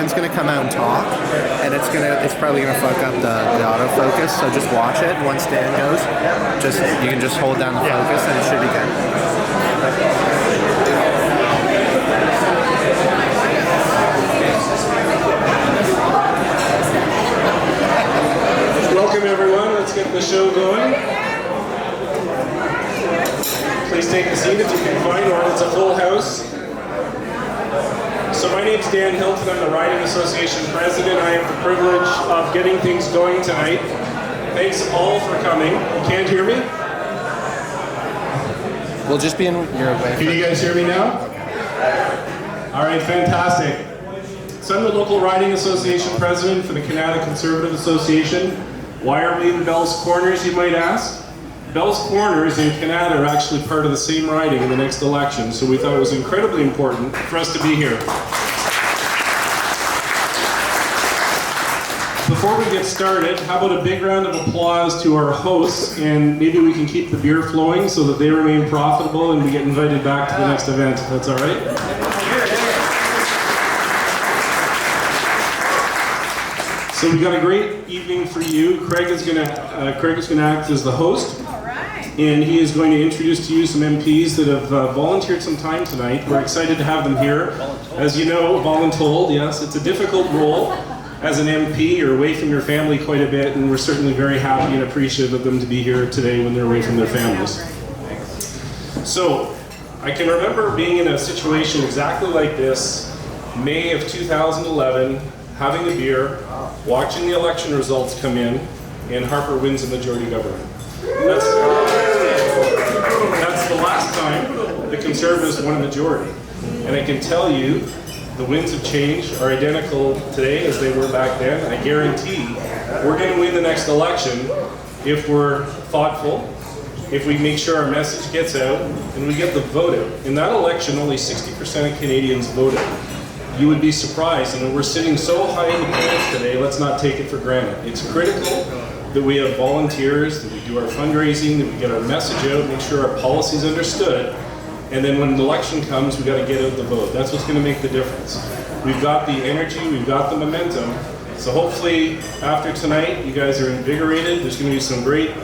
It's gonna come out and talk, and it's probably gonna fuck up the autofocus. So just watch it. Once Dan goes, you can just hold down the focus, and it should be good. Welcome everyone. Let's get the show going. Please take a seat if you can find one. It's a full house. So my name's Dan Hilton. I'm the Riding Association President. I have the privilege of getting things going tonight. Thanks all for coming. You can't hear me? We'll just be in your way. Can you guys hear me now? All right, fantastic. So I'm the local Riding Association President for the Canada Conservative Association. Why are we in Bell's Corners, you might ask? Bell's Corners in Canada are actually part of the same riding in the next election, so we thought it was incredibly important for us to be here. Before we get started, how about a big round of applause to our hosts, and maybe we can keep the beer flowing so that they remain profitable and we get invited back to the next event, if that's all right? So we've got a great evening for you. Craig is going to act as the host. And he is going to introduce to you some MPs that have volunteered some time tonight. We're excited to have them here. As you know, voluntold, yes, it's a difficult role. As an MP, you're away from your family quite a bit, and we're certainly very happy and appreciative of them to be here today when they're away from their families. So, I can remember being in a situation exactly like this, May of 2011, having a beer, watching the election results come in, and Harper wins the majority government. That's the last time the Conservatives won a majority. And I can tell you, the winds of change are identical today as they were back then. I guarantee we're going to win the next election if we're thoughtful, if we make sure our message gets out, and we get the vote out. In that election, only 60% of Canadians voted. You would be surprised, and we're sitting so high in the polls today, let's not take it for granted. It's critical that we have volunteers, that we do our fundraising, that we get our message out, make sure our policy is understood, and then when the election comes, we've got to get out the vote. That's what's going to make the difference. We've got the energy, we've got the momentum, so hopefully after tonight, you guys are invigorated. There's going to be some great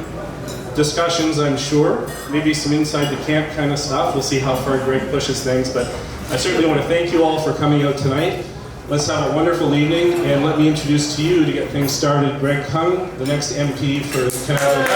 discussions, I'm sure, maybe some inside the camp kind of stuff. We'll see how far Greg pushes things, but I certainly want to thank you all for coming out tonight. Let's have a wonderful evening, and let me introduce to you, to get things started, Greg Hung, the next MP for Canada.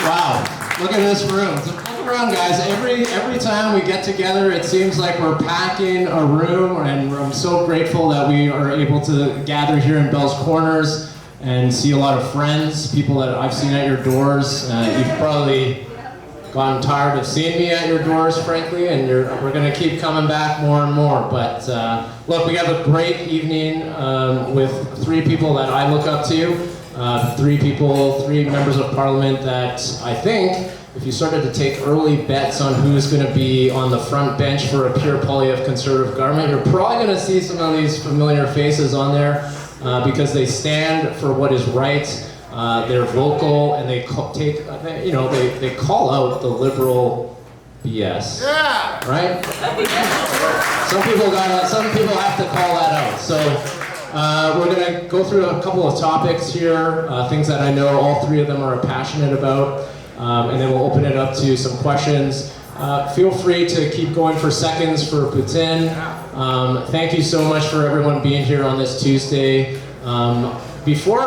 Wow, look at this room. So look around, guys. Every time we get together, it seems like we're packing a room, and I'm so grateful that we are able to gather here in Bell's Corners and see a lot of friends, people that I've seen at your doors. You've probably gotten tired of seeing me at your doors, frankly, and we're going to keep coming back more and more. But look, we have a great evening with three people that I look up to, three members of Parliament that I think, if you started to take early bets on who's going to be on the front bench for a pure poly of Conservative government, you're probably going to see some of these familiar faces on there. Because they stand for what is right, they're vocal, and they call out the liberal BS. Yeah. Right? Some people have to call that out. So we're going to go through a couple of topics here, things that I know all three of them are passionate about, and then we'll open it up to some questions. Feel free to keep going for seconds for Putin. Thank you so much for everyone being here on this Tuesday. Before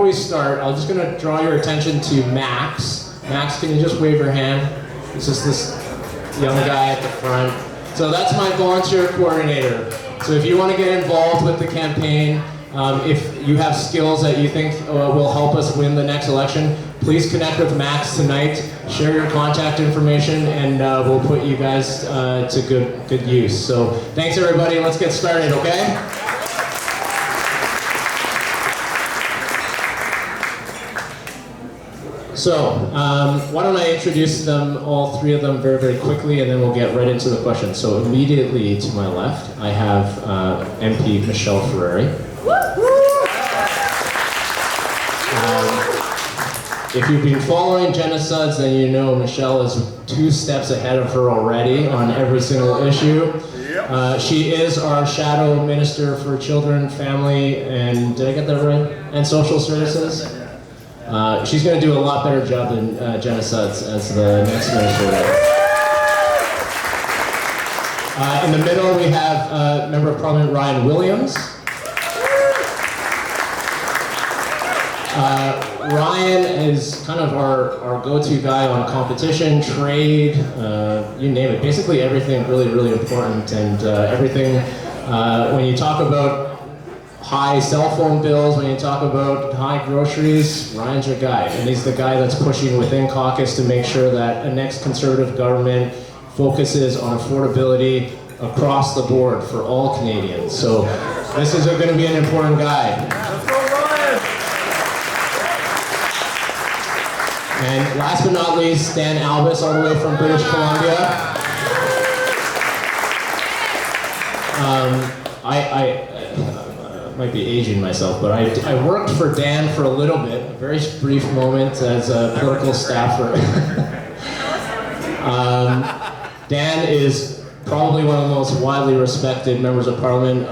we start, I'm just going to draw your attention to Max. Max, can you just wave your hand? It's just this young guy at the front. So that's my volunteer coordinator. So if you want to get involved with the campaign, if you have skills that you think will help us win the next election, please connect with Max tonight, share your contact information, and we'll put you guys to good use. So thanks everybody, let's get started, okay? So why don't I introduce them, all three of them, very, very quickly, and then we'll get right into the questions. So immediately to my left, I have MP Michelle Ferrari. If you've been following Jenna Suds, then you know Michelle is 2 steps ahead of her already on every single issue. She is our shadow minister for children, family, and did I get that right? And social services. She's going to do a lot better job than Jenna Suds as the next minister there. In the middle, we have Member of Parliament Ryan Williams. Ryan is kind of our go-to guy on competition, trade, you name it. Basically everything really, really important, and everything, when you talk about high cell phone bills, when you talk about high groceries, Ryan's your guy. And he's the guy that's pushing within caucus to make sure that a next Conservative government focuses on affordability across the board for all Canadians. So this is going to be an important guy. And last but not least, Stan Albus, all the way from British Columbia. I might be aging myself, but I worked for Dan for a little bit, a very brief moment as a political staffer. Dan is probably one of the most widely respected members of Parliament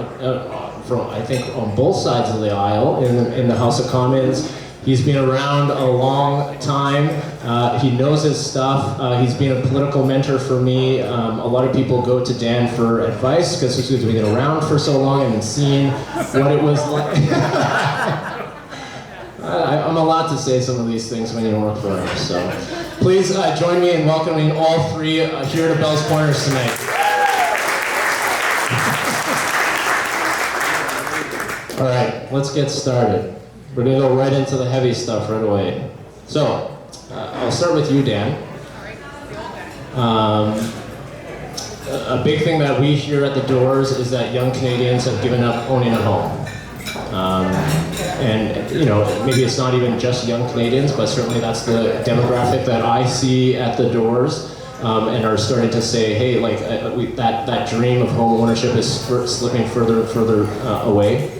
from, I think, on both sides of the aisle in the House of Commons. He's been around a long time. He knows his stuff. He's been a political mentor for me. A lot of people go to Dan for advice because he's been around for so long and seen what it was like. I'm allowed to say some of these things when you work for him. So please join me in welcoming all 3 here to Bell's Corners tonight. All right, let's get started. We're going to go right into the heavy stuff right away. So, I'll start with you, Dan. A big thing that we hear at the doors is that young Canadians have given up owning a home. And, you know, maybe it's not even just young Canadians, but certainly that's the demographic that I see at the doors, and are starting to say, hey, like, that dream of home ownership is slipping further and further away.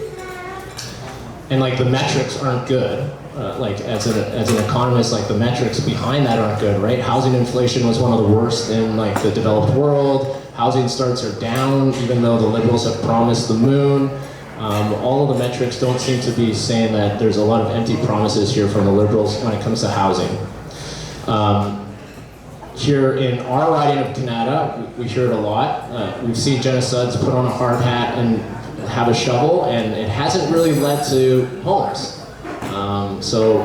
And like the metrics aren't good. Like as an economist, like the metrics behind that aren't good, right? Housing inflation was one of the worst in like the developed world. Housing starts are down, even though the Liberals have promised the moon. All of the metrics don't seem to be saying that there's a lot of empty promises here from the Liberals when it comes to housing. Here in our riding of Canada, we hear it a lot. We've seen Jenna Suds put on a hard hat and have a shovel, and it hasn't really led to homes. So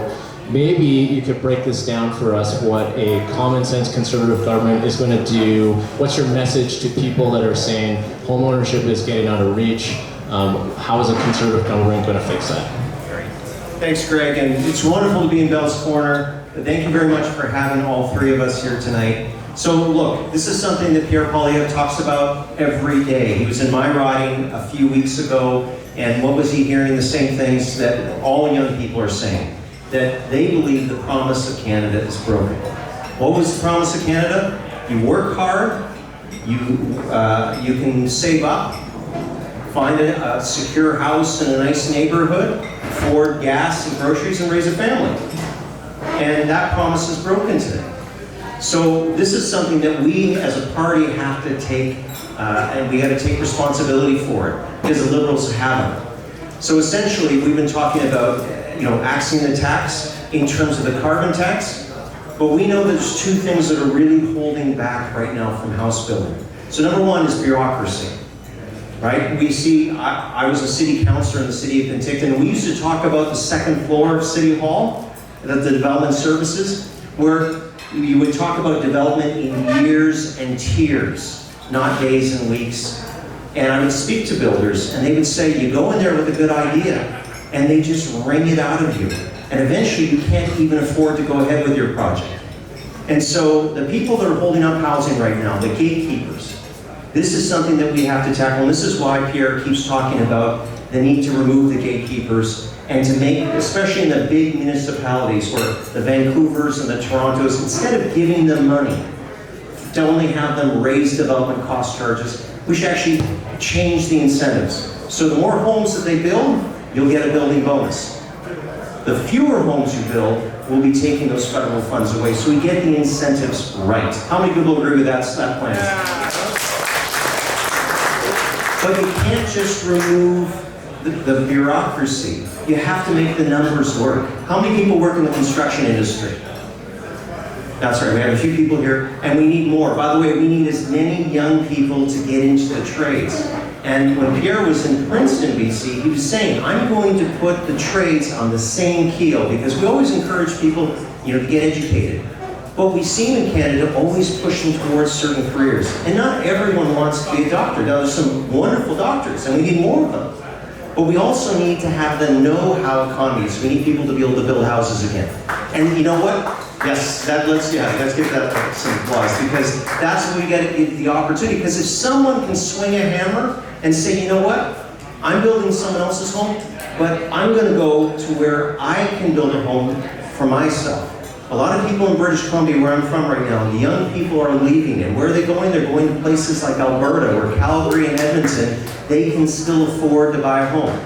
maybe you could break this down for us, what a common sense Conservative government is going to do. What's your message to people that are saying home ownership is getting out of reach? How is a Conservative government going to fix that? Thanks, Greg, and it's wonderful to be in Bell's Corner. Thank you very much for having all 3 of us here tonight. So look, this is something that Pierre Poilievre talks about every day. He was in my riding a few weeks ago, and what was he hearing? The same things that all young people are saying, that they believe the promise of Canada is broken. What was the promise of Canada? You work hard, you can save up, find a secure house in a nice neighborhood, afford gas and groceries, and raise a family. And that promise is broken today. So this is something that we as a party have to take, and we got to take responsibility for it, because the Liberals haven't. So essentially, we've been talking about, axing the tax in terms of the carbon tax, but we know there's 2 things that are really holding back right now from house building. So number 1 is bureaucracy, right? We see, I was a city councillor in the city of Penticton, and we used to talk about the 2nd floor of City Hall, the development services, where you would talk about development in years and tiers, not days and weeks. And I would speak to builders, and they would say, you go in there with a good idea, and they just wring it out of you. And eventually you can't even afford to go ahead with your project. And so the people that are holding up housing right now, the gatekeepers, this is something that we have to tackle. And this is why Pierre keeps talking about the need to remove the gatekeepers and to make, especially in the big municipalities where the Vancouvers and the Torontos, instead of giving them money to only have them raise development cost charges, we should actually change the incentives. So the more homes that they build, you'll get a building bonus. The fewer homes you build, we'll be taking those federal funds away. So we get the incentives right. How many people agree with that plan? But you can't just remove the bureaucracy. You have to make the numbers work. How many people work in the construction industry? That's right, we have a few people here, and we need more. By the way, we need as many young people to get into the trades. And when Pierre was in Princeton, BC, he was saying, I'm going to put the trades on the same keel, because we always encourage people, to get educated. But we seem in Canada always pushing towards certain careers. And not everyone wants to be a doctor. Now, there's some wonderful doctors, and we need more of them. But we also need to have the know-how economies. We need people to be able to build houses again. And you know what? Yes, let's give that some applause, because that's what we get the opportunity. Because if someone can swing a hammer and say, you know what? I'm building someone else's home, but I'm going to go to where I can build a home for myself. A lot of people in British Columbia, where I'm from right now, the young people are leaving. And where are they going? They're going to places like Alberta or Calgary and Edmonton. They can still afford to buy a home.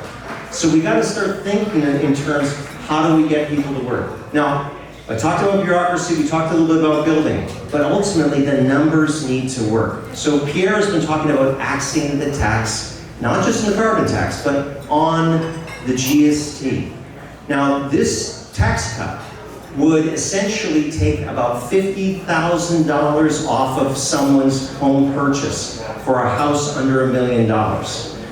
So we got to start thinking in terms of how do we get people to work. Now, I talked about bureaucracy, we talked a little bit about building, but ultimately the numbers need to work. So Pierre has been talking about axing the tax, not just in the carbon tax, but on the GST. Now, this tax cut would essentially take about $50,000 off of someone's home purchase for a house under $1 million.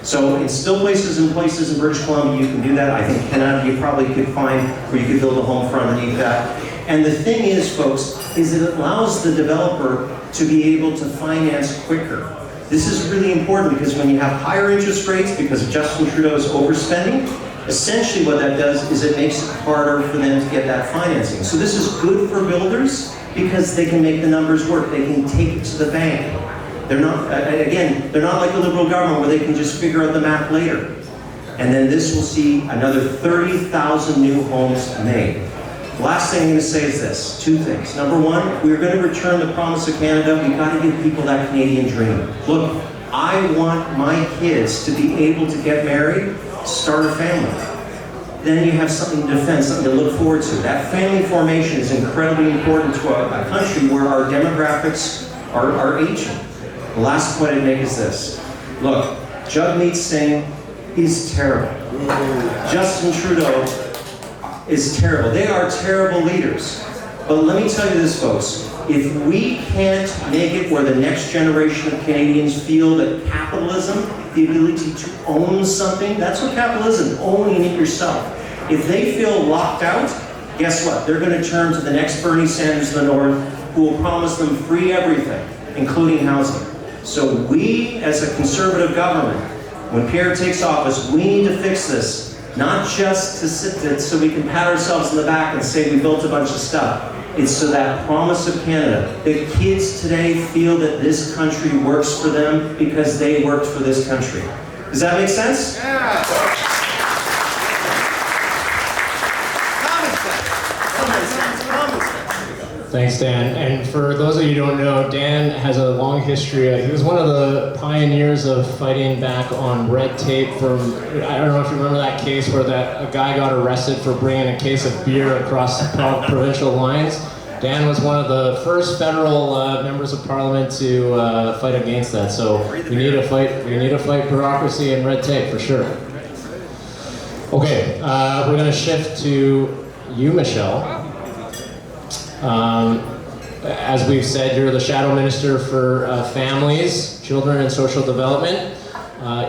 So in still places in British Columbia, you can do that. I think Canada, you probably could find where you could build a home for underneath that. And the thing is, folks, is it allows the developer to be able to finance quicker. This is really important, because when you have higher interest rates because of Justin Trudeau's overspending, essentially what that does is it makes it harder for them to get that financing. So this is good for builders because they can make the numbers work. They can take it to the bank. They're not, again, they're not like the Liberal government where they can just figure out the math later. And then this will see another 30,000 new homes made. The last thing I'm going to say is this, two things. Number one, we're going to return the promise of Canada. We've got to give people that Canadian dream. Look, I want my kids to be able to get married, start a family. Then you have something to defend, something to look forward to. That family formation is incredibly important to a country where our demographics are aging. The last point I'd make is this. Look, Jagmeet Singh is terrible. Justin Trudeau is terrible. They are terrible leaders. But let me tell you this, folks. If we can't make it where the next generation of Canadians feel that capitalism, the ability to own something, that's what capitalism, owning it yourself. If they feel locked out, guess what? They're going to turn to the next Bernie Sanders of the North, who will promise them free everything, including housing. So we, as a conservative government, when Pierre takes office, we need to fix this. Not just to sit so we can pat ourselves on the back and say we built a bunch of stuff. It's so that promise of Canada, that kids today feel that this country works for them because they worked for this country. Does that make sense? Yeah. Thanks, Dan. And for those of you who don't know, Dan has a long history. He was one of the pioneers of fighting back on red tape from, I don't know if you remember that case where a guy got arrested for bringing a case of beer across provincial lines. Dan was one of the first federal members of parliament to fight against that. So we need to fight bureaucracy and red tape for sure. Okay, we're going to shift to you, Michelle. As we've said, you're the Shadow Minister for Families, Children and Social Development.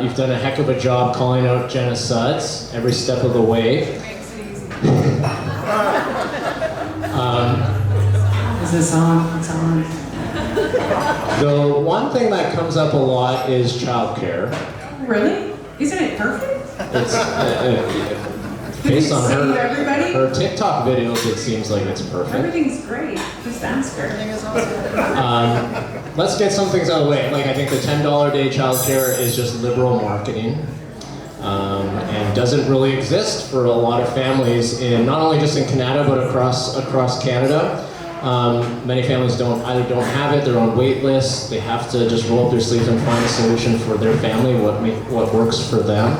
You've done a heck of a job calling out genocides every step of the way. Is this on? It's on. The one thing that comes up a lot is childcare. Really? Isn't it perfect? It's based on everybody? her TikTok videos, it seems like it's perfect. Everything's great. Just ask her. Let's get some things out of the way. Like, I think the $10 day childcare is just liberal marketing, and doesn't really exist for a lot of families in not only just in Canada but across Canada. Many families don't have it. They're on wait lists. They have to just roll up their sleeves and find a solution for their family, what works for them.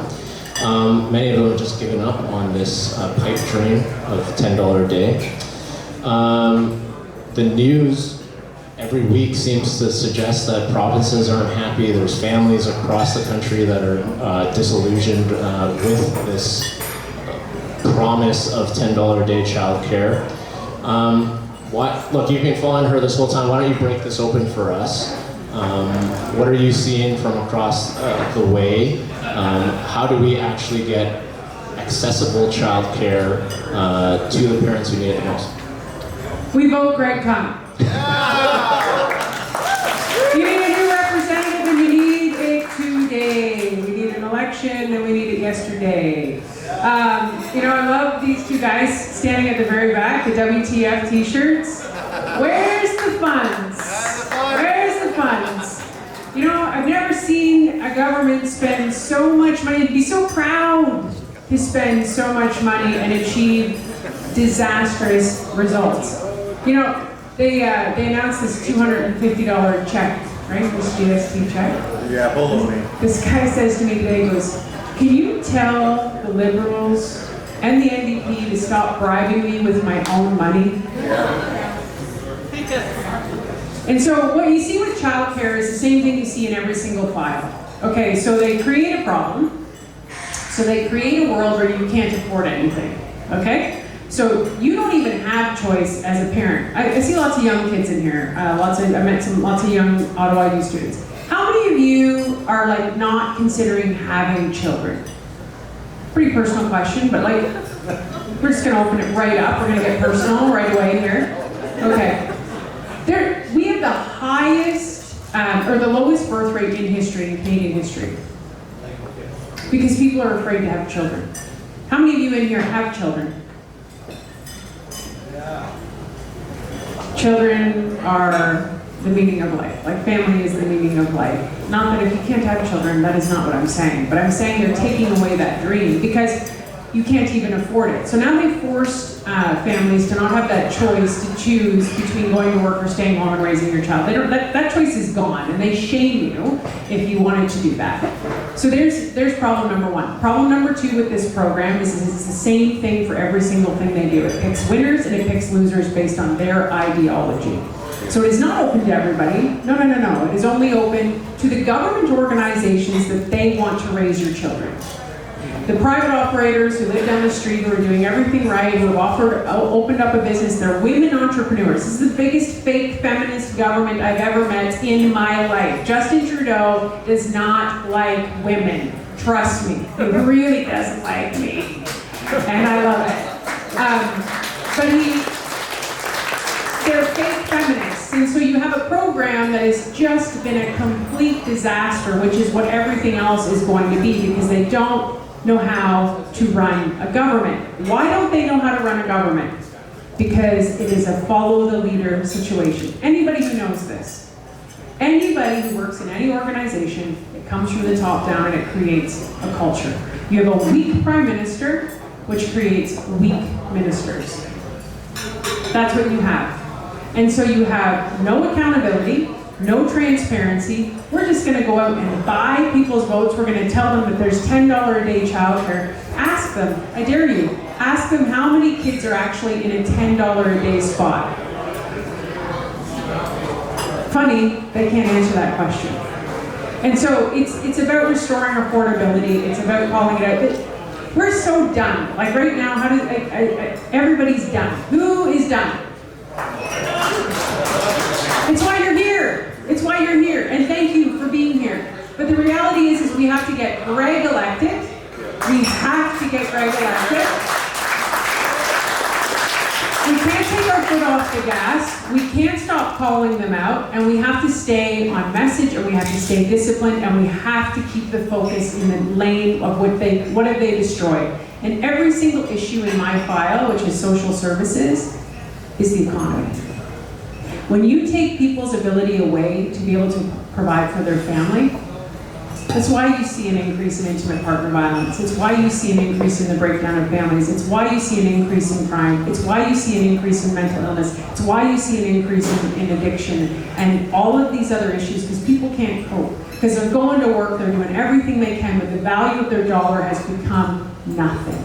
Many of them have just given up on this pipe dream of $10 a day. The news every week seems to suggest that provinces aren't happy. There's families across the country that are disillusioned with this promise of $10 a day childcare. Look, you've been following her this whole time. Why don't you break this open for us? What are you seeing from across the way? How do we actually get accessible childcare to the parents who need it most? We vote Greg Conn. You need a new representative and you need it today. We need an election and we need it yesterday. I love these two guys standing at the very back, the WTF t-shirts. Where's the funds? Where's the funds? I've never seen a government spend so much money, be so proud to spend so much money and achieve disastrous results. They announced this $250 check, right? This GST check. Yeah, baloney. This guy says to me today, he goes, can you tell the Liberals and the NDP to stop bribing me with my own money? And so what you see with childcare is the same thing you see in every single file. Okay, so they create a problem. So they create a world where you can't afford anything. Okay? So you don't even have choice as a parent. I see lots of young kids in here. I met lots of young Ottawa U students. How many of you are not considering having children? Pretty personal question, but we're just gonna open it right up. We're gonna get personal right away here. Okay. We have the highest, or the lowest birth rate in history, in Canadian history. Because people are afraid to have children. How many of you in here have children? Children are the meaning of life. Family is the meaning of life. Not that if you can't have children, that is not what I'm saying. But I'm saying they're taking away that dream because you can't even afford it. So now they've forced families to not have that choice to choose between going to work or staying home and raising your child. That choice is gone, and they shame you if you wanted to do that. So there's problem number one. Problem number two with this program is it's the same thing for every single thing they do. It picks winners and it picks losers based on their ideology. So it is not open to everybody. No. It is only open to the government organizations that they want to raise your children. The private operators who live down the street, who are doing everything right, who have opened up a business, they're women entrepreneurs. This is the biggest fake feminist government I've ever met in my life. Justin Trudeau does not like women. Trust me, he really doesn't like me. And I love it. They're fake feminists. And so you have a program that has just been a complete disaster, which is what everything else is going to be, because they don't know how to run a government. Why don't they know how to run a government? Because it is a follow the leader situation. Anybody who knows this, anybody who works in any organization, it comes from the top down and it creates a culture. You have a weak prime minister, which creates weak ministers. That's what you have. And so you have no accountability, no transparency. We're just going to go out and buy people's votes. We're going to tell them that there's $10 a day childcare. Ask them, I dare you, ask them how many kids are actually in a $10 a day spot. Funny, they can't answer that question. And so it's about restoring affordability. It's about calling it out. We're so done. Right now, everybody's done. Who is done? It's why you're here. It's why you're here, and thank you for being here. But the reality is we have to get Greg elected. We have to get Greg elected. We can't take our foot off the gas. We can't stop calling them out, and we have to stay on message, and we have to stay disciplined, and we have to keep the focus in the lane of what have they destroyed. And every single issue in my file, which is social services, is the economy. When you take people's ability away to be able to provide for their family, that's why you see an increase in intimate partner violence. It's why you see an increase in the breakdown of families. It's why you see an increase in crime. It's why you see an increase in mental illness. It's why you see an increase in addiction and all of these other issues, because people can't cope. Because they're going to work, they're doing everything they can, but the value of their dollar has become nothing.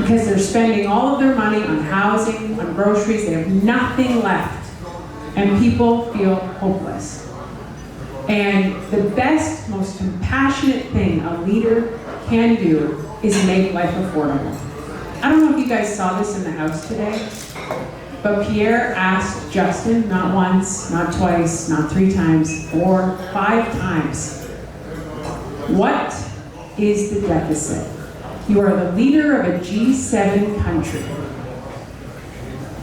because they're spending all of their money on housing, on groceries, they have nothing left, and people feel hopeless. And the best, most compassionate thing a leader can do is make life affordable. I don't know if you guys saw this in the house today, but Pierre asked Justin, not once, not twice, not 3 times, 4, 5 times, what is the deficit? You are the leader of a G7 country.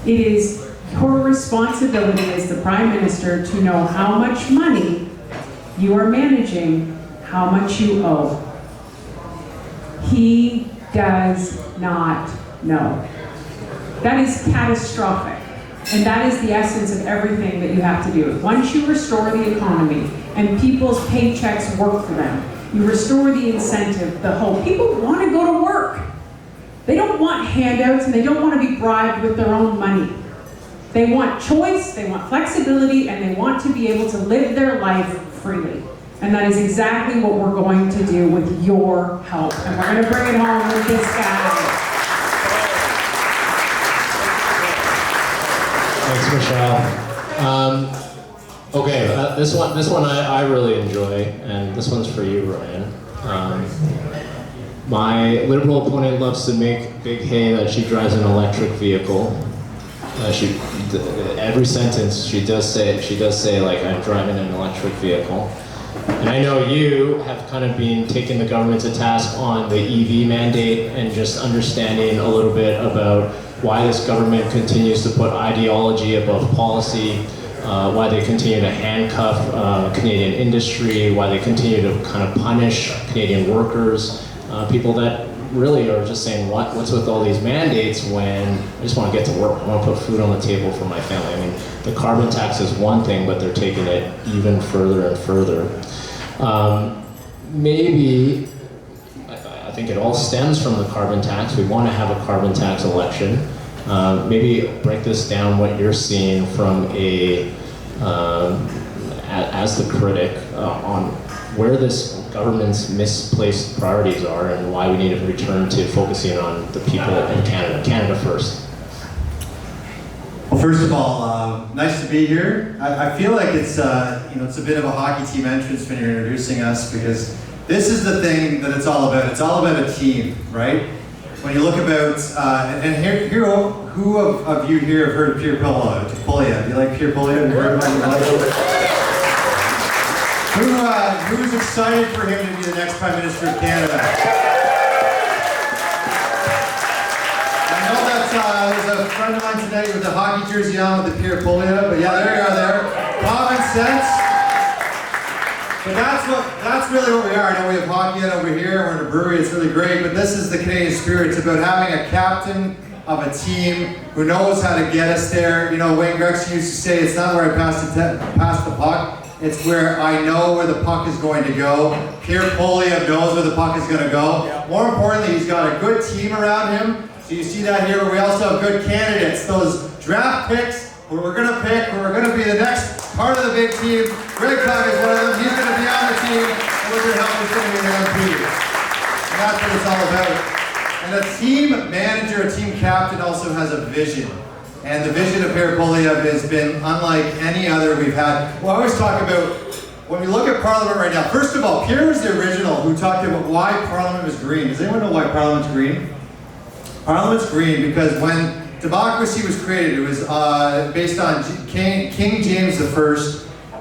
It is your responsibility as the Prime Minister to know how much money you are managing, how much you owe. He does not know. That is catastrophic. And that is the essence of everything that you have to do. Once you restore the economy and people's paychecks work for them, you restore the incentive, the hope. People want to go to work. They don't want handouts and they don't want to be bribed with their own money. They want choice, they want flexibility, and they want to be able to live their life freely. And that is exactly what we're going to do with your help. And we're going to bring it home with this guy. Thanks, Michelle. Okay, this one I really enjoy, and this one's for you, Ryan. My Liberal opponent loves to make big hay that she drives an electric vehicle. Every sentence she does say like, I'm driving an electric vehicle. And I know you have kind of been taking the government to task on the EV mandate and just understanding a little bit about why this government continues to put ideology above policy, why they continue to handcuff Canadian industry, why they continue to kind of punish Canadian workers, people that really are just saying, what's with all these mandates when I just want to get to work, I want to put food on the table for my family. I mean, the carbon tax is one thing, but they're taking it even further and further. Maybe, I think it all stems from the carbon tax. We want to have a carbon tax election. Maybe break this down, what you're seeing from as the critic on where this government's misplaced priorities are and why we need to return to focusing on the people in Canada. Canada first. Well, first of all, nice to be here. I feel like it's it's a bit of a hockey team entrance when you're introducing us, because this is the thing that it's all about. It's all about a team, right? When you look about, who of you here have heard of Pierre Poilievre? Do you like Pierre Poilievre? Have you heard of him? Who's excited for him to be the next Prime Minister of Canada? I know that there's a friend of mine tonight with a hockey jersey on with the Pierre Poilievre, but yeah, there you are there. Common sense. But that's really what we are. I know we have hockey over here, we're in a brewery, it's really great, but this is the Canadian spirit. It's about having a captain of a team who knows how to get us there. You know, Wayne Gretzky used to say, it's not where I pass the puck, it's where I know where the puck is going to go. Pierre Poilievre knows where the puck is going to go. More importantly, he's got a good team around him. So you see that here, where we also have good candidates. Those draft picks where we're going to pick, where we're going to be the next part of the big team. Greg Cobb is one of them. He's going to be on the team. And we're going to help him going to be an MP. And that's what it's all about. And a team manager, a team captain also has a vision. And the vision of Pierre Poilievre has been unlike any other we've had. Well, I always talk about, when we look at Parliament right now, first of all, Pierre was the original who talked about why Parliament was green. Does anyone know why Parliament's green? Parliament's green because when democracy was created, it was based on King James I,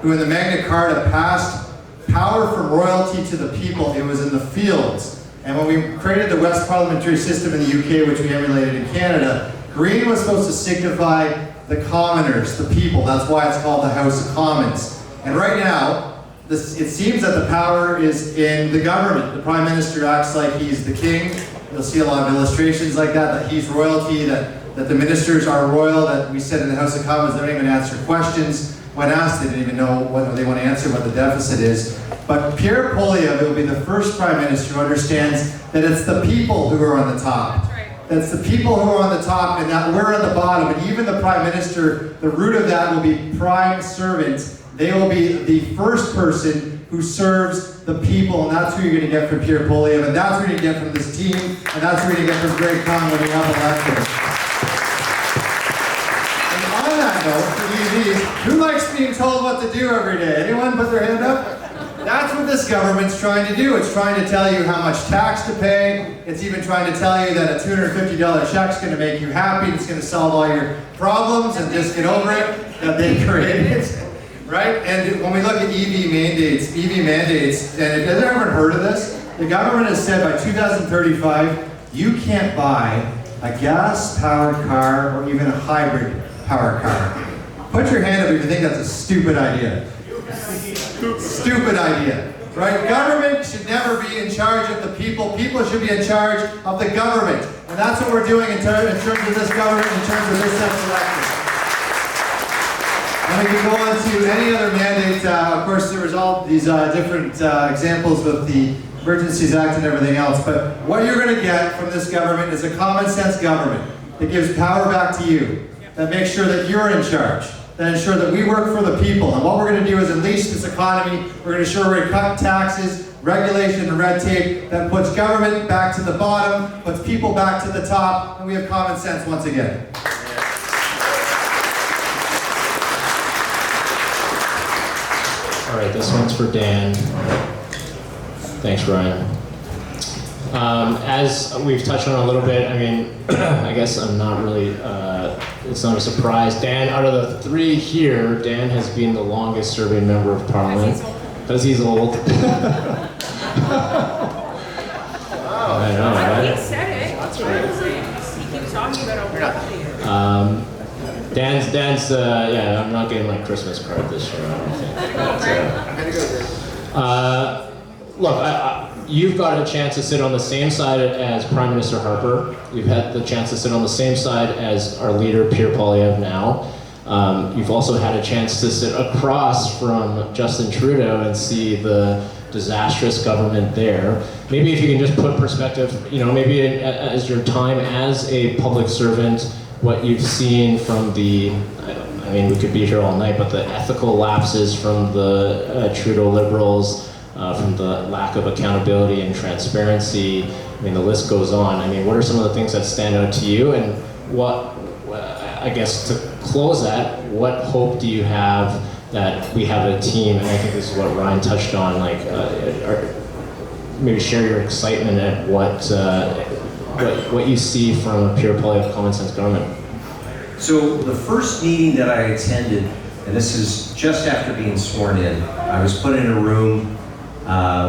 who in the Magna Carta passed power from royalty to the people. It was in the fields. And when we created the West Parliamentary system in the UK, which we emulated in Canada, green was supposed to signify the commoners, the people. That's why it's called the House of Commons. And right now, it seems that the power is in the government. The Prime Minister acts like he's the king. You'll see a lot of illustrations like that he's royalty, that the ministers are royal, that we said in the House of Commons they don't even answer questions. When asked, they didn't even know whether they want to answer what the deficit is. But Pierre Poilievre will be the first Prime Minister who understands that it's the people who are on the top. That's the people who are on the top and that we're on the bottom. And even the Prime Minister, the root of that will be prime servants. They will be the first person who serves the people, and that's who you're going to get from Pierre Poilievre, and that's who you're going to get from this team, and that's who you're going to get from Greg Conn when you have elected. And on that note, for EVs, who likes being told what to do every day? Anyone put their hand up? That's what this government's trying to do. It's trying to tell you how much tax to pay. It's even trying to tell you that a $250 check's going to make you happy. It's going to solve all your problems and just get over it that they created, right? And when we look at EV mandates, and has anyone heard of this? The government has said by 2035, you can't buy a gas-powered car or even a hybrid-powered car. Put your hand up if you think that's a stupid idea. Stupid idea, right? Government should never be in charge of the people. People should be in charge of the government. And that's what we're doing in terms of this government, in terms of this next election. And we can go on to any other mandate. Of course, there was all these different examples with the Emergencies Act and everything else. But what you're going to get from this government is a common sense government that gives power back to you, that makes sure that you're in charge, that ensure that we work for the people. And what we're going to do is unleash this economy. We're going to ensure we're going to cut taxes, regulation, and red tape that puts government back to the bottom, puts people back to the top, and we have common sense once again. All right, this one's for Dan. Thanks, Ryan. As we've touched on a little bit, I mean, I guess I'm not really, it's not a surprise. Dan, out of the three here, Dan has been the longest serving member of Parliament. Because he's old. I know, right? He said it. That's right. He keeps talking about Dan's, yeah, I'm not getting my Christmas card this year, I don't think. Look, you've got a chance to sit on the same side as Prime Minister Harper. You've had the chance to sit on the same side as our leader, Pierre Poilievre, now. You've also had a chance to sit across from Justin Trudeau and see the disastrous government there. Maybe if you can just put perspective, you know, maybe as your time as a public servant, what you've seen from the, I mean, we could be here all night, but the ethical lapses from the Trudeau Liberals, from the lack of accountability and transparency. I mean, the list goes on. I mean, what are some of the things that stand out to you? And what, I guess to close that, what hope do you have that we have a team, and I think this is what Ryan touched on, like, maybe share your excitement at what you see from a Pierre Poilievre common sense government. So the first meeting that I attended, and this is just after being sworn in, I was put in a room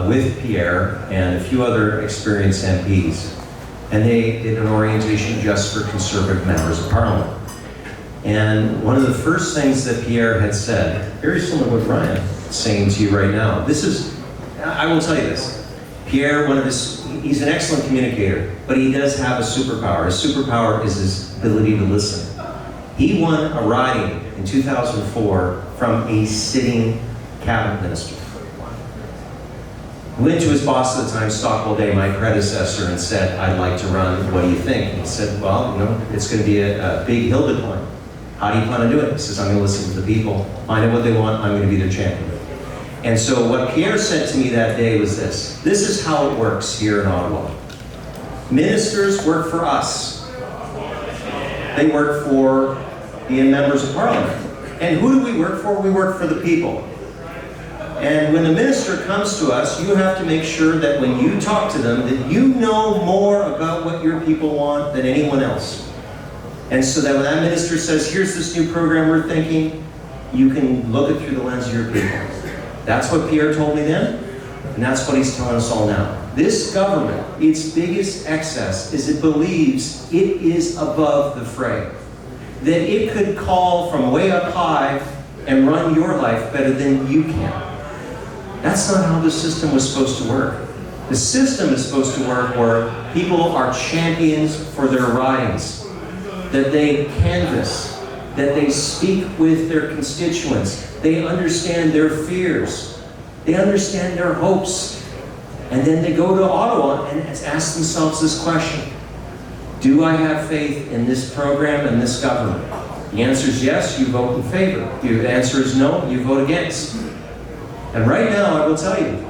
with Pierre and a few other experienced MPs, and they did an orientation just for Conservative members of Parliament. And one of the first things that Pierre had said, very similar to what Ryan is saying to you right now, this is, I will tell you this, Pierre, he's an excellent communicator, but he does have a superpower. His superpower is his ability to listen. He won a riding in 2004 from a sitting cabinet minister. He went to his boss at the time, Stockwell Day, my predecessor, and said, I'd like to run, what do you think? And he said, well, you know, it's going to be a big hill to climb. How do you plan to do it? He says, I'm going to listen to the people, find out what they want, I'm going to be their champion. And so what Pierre said to me that day was this. This is how it works here in Ottawa. Ministers work for us. They work for the members of Parliament. And who do we work for? We work for the people. And when the minister comes to us, you have to make sure that when you talk to them, that you know more about what your people want than anyone else. And so that when that minister says, here's this new program we're thinking, you can look it through the lens of your people. That's what Pierre told me then, and that's what he's telling us all now. This government, its biggest excess is it believes it is above the fray. That it could call from way up high and run your life better than you can. That's not how the system was supposed to work. The system is supposed to work where people are champions for their ridings, that they canvass, that they speak with their constituents, they understand their fears, they understand their hopes, and then they go to Ottawa and ask themselves this question: do I have faith in this program and this government? The answer is yes, you vote in favor. The answer is no, you vote against. And right now, I will tell you,